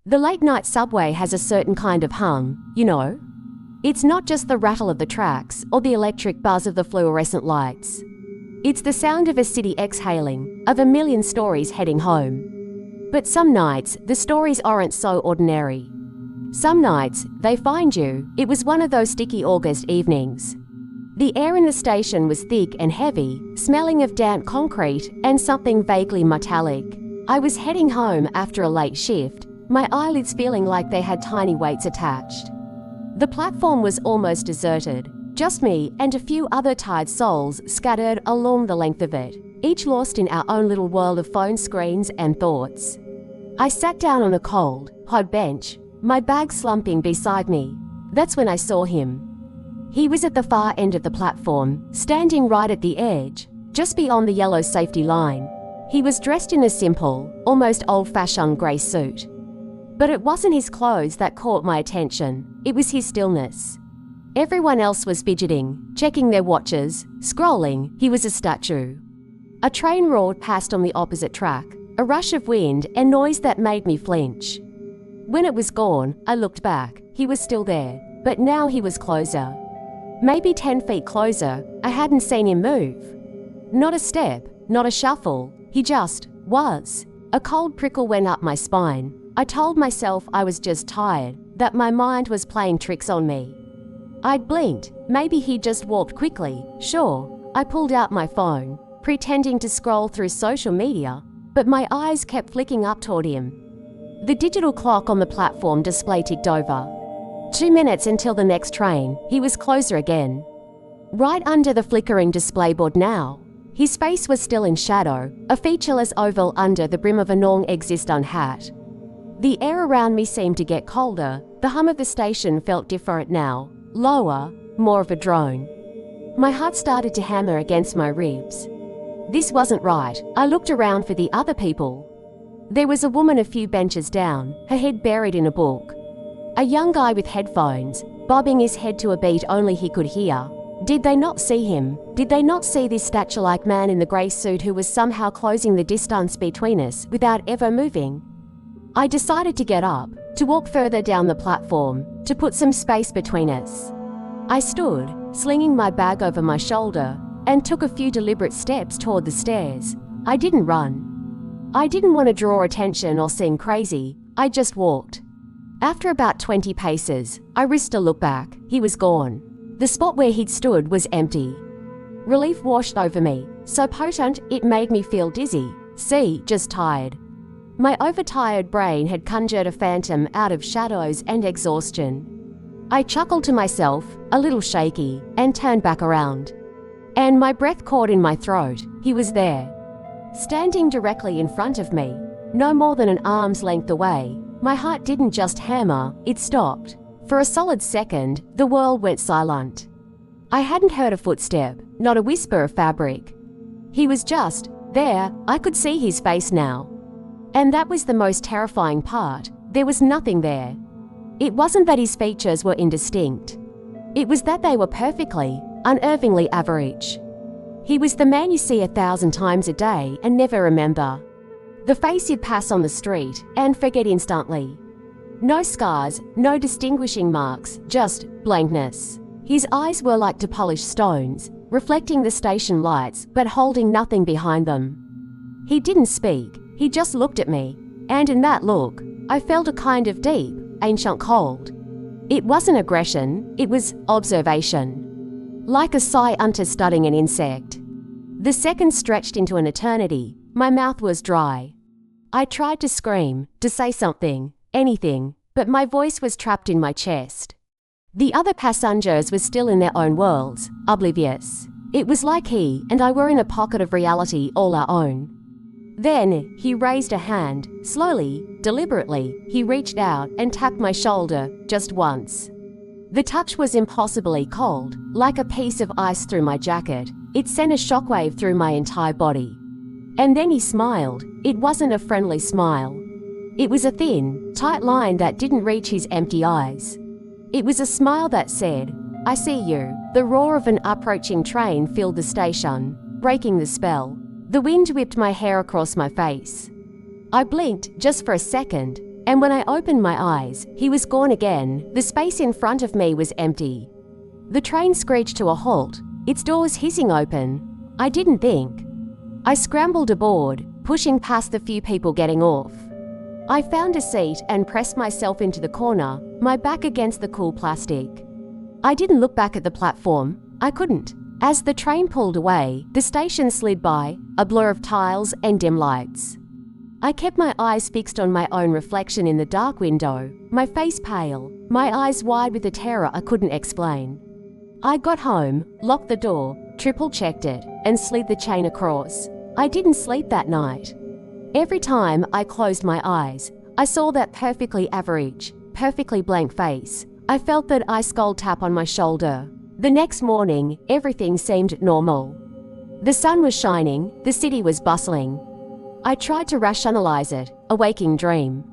The late-night subway has a certain kind of hum, you know? It's not just the rattle of the tracks or the electric buzz of the fluorescent lights. It's the sound of a city exhaling, of a million stories heading home. But some nights, the stories aren't so ordinary. Some nights, they find you. It was one of those sticky August evenings. The air in the station was thick and heavy, smelling of damp concrete and something vaguely metallic. I was heading home after a late shift, my eyelids feeling like they had tiny weights attached. The platform was almost deserted, just me and a few other tired souls scattered along the length of it, each lost in our own little world of phone screens and thoughts. I sat down on a cold, hot bench, my bag slumping beside me. That's when I saw him. He was at the far end of the platform, standing right at the edge, just beyond the yellow safety line. He was dressed in a simple, almost old-fashioned grey suit. But it wasn't his clothes that caught my attention, it was his stillness. Everyone else was fidgeting, checking their watches, scrolling. He was a statue. A train roared past on the opposite track, a rush of wind and noise that made me flinch. When it was gone, I looked back. He was still there, but now he was closer. Maybe 10 feet closer. I hadn't seen him move. Not a step, not a shuffle. He just was. A cold prickle went up my spine. I told myself I was just tired, that my mind was playing tricks on me. I'd blinked. Maybe he just walked quickly. Sure. I pulled out my phone, pretending to scroll through social media, but my eyes kept flicking up toward him. The digital clock on the platform display ticked over. 2 minutes until the next train. He was closer again. Right under the flickering display board now. His face was still in shadow, a featureless oval under the brim of a non-existent hat. The air around me seemed to get colder. The hum of the station felt different now, lower, more of a drone. My heart started to hammer against my ribs. This wasn't right. I looked around for the other people. There was a woman a few benches down, her head buried in a book. A young guy with headphones, bobbing his head to a beat only he could hear. Did they not see him? Did they not see this statue-like man in the grey suit who was somehow closing the distance between us without ever moving? I decided to get up, to walk further down the platform, to put some space between us. I stood, slinging my bag over my shoulder, and took a few deliberate steps toward the stairs. I didn't run. I didn't want to draw attention or seem crazy. I just walked. After about 20 paces, I risked a look back. He was gone. The spot where he'd stood was empty. Relief washed over me, so potent it made me feel dizzy. Just tired. My overtired brain had conjured a phantom out of shadows and exhaustion. I chuckled to myself, a little shaky, and turned back around. And my breath caught in my throat. He was there. Standing directly in front of me, no more than an arm's length away. My heart didn't just hammer, it stopped. For a solid second, the world went silent. I hadn't heard a footstep, not a whisper of fabric. He was just there. I could see his face now. And that was the most terrifying part. There was nothing there. It wasn't that his features were indistinct. It was that they were perfectly, unnervingly average. He was the man you see 1,000 times a day and never remember. The face you'd pass on the street and forget instantly. No scars, no distinguishing marks, just blankness. His eyes were like to polished stones, reflecting the station lights but holding nothing behind them. He didn't speak, he just looked at me, and in that look, I felt a kind of deep, ancient cold. It wasn't aggression, it was observation. Like a sigh unto studying an insect. The seconds stretched into an eternity. My mouth was dry. I tried to scream, to say something, anything, but my voice was trapped in my chest. The other passengers were still in their own worlds, oblivious. It was like he and I were in a pocket of reality all our own. Then, he raised a hand, slowly, deliberately. He reached out and tapped my shoulder, just once. The touch was impossibly cold, like a piece of ice through my jacket. It sent a shockwave through my entire body. And then he smiled. It wasn't a friendly smile. It was a thin, tight line that didn't reach his empty eyes. It was a smile that said, "I see you." The roar of an approaching train filled the station, breaking the spell. The wind whipped my hair across my face. I blinked just for a second, And when I opened my eyes, he was gone again. The space in front of me was empty. The train screeched to a halt, its doors hissing open. I didn't think. I scrambled aboard, pushing past the few people getting off. I found a seat and pressed myself into the corner, my back against the cool plastic. I didn't look back at the platform. I couldn't. As the train pulled away, the station slid by, a blur of tiles and dim lights. I kept my eyes fixed on my own reflection in the dark window, my face pale, my eyes wide with a terror I couldn't explain. I got home, locked the door, triple-checked it, and slid the chain across. I didn't sleep that night. Every time I closed my eyes, I saw that perfectly average, perfectly blank face. I felt that ice-cold tap on my shoulder. The next morning, everything seemed normal. The sun was shining, the city was bustling. I tried to rationalize it, a waking dream.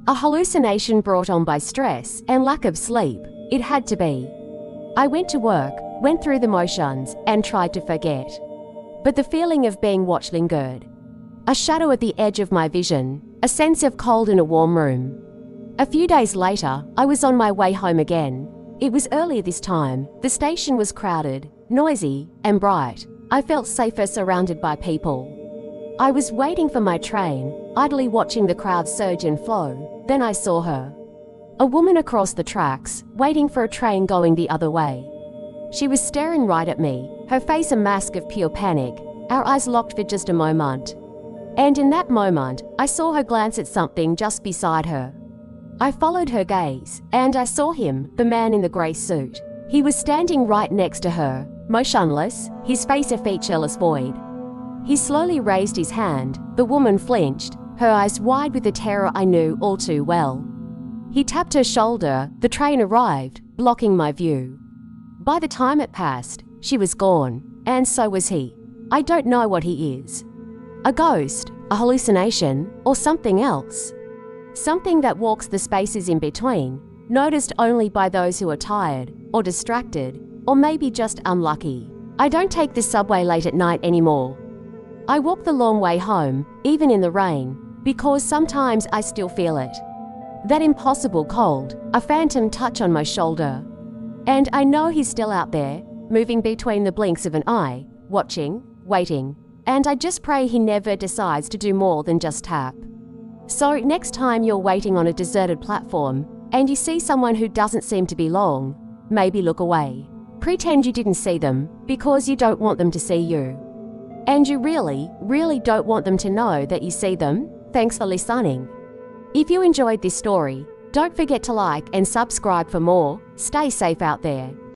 A hallucination brought on by stress and lack of sleep. It had to be. I went to work, went through the motions, and tried to forget. But the feeling of being watched lingered. A shadow at the edge of my vision, a sense of cold in a warm room. A few days later, I was on my way home again. It was earlier this time. The station was crowded, noisy, and bright. I felt safer surrounded by people. I was waiting for my train, idly watching the crowd surge and flow. Then I saw her. A woman across the tracks, waiting for a train going the other way. She was staring right at me, her face a mask of pure panic. Our eyes locked for just a moment. And in that moment, I saw her glance at something just beside her. I followed her gaze, and I saw him, the man in the grey suit. He was standing right next to her, motionless, his face a featureless void. He slowly raised his hand. The woman flinched, her eyes wide with the terror I knew all too well. He tapped her shoulder. The train arrived, blocking my view. By the time it passed, she was gone, and so was he. I don't know what he is. A ghost, a hallucination, or something else. Something that walks the spaces in between, noticed only by those who are tired, or distracted, or maybe just unlucky. I don't take the subway late at night anymore. I walk the long way home, even in the rain, because sometimes I still feel it. That impossible cold, a phantom touch on my shoulder. And I know he's still out there, moving between the blinks of an eye, watching, waiting. And I just pray he never decides to do more than just tap. So next time you're waiting on a deserted platform, and you see someone who doesn't seem to belong, maybe look away. Pretend you didn't see them, because you don't want them to see you. And you really, really don't want them to know that you see them. Thanks for listening. If you enjoyed this story, don't forget to like and subscribe for more. Stay safe out there.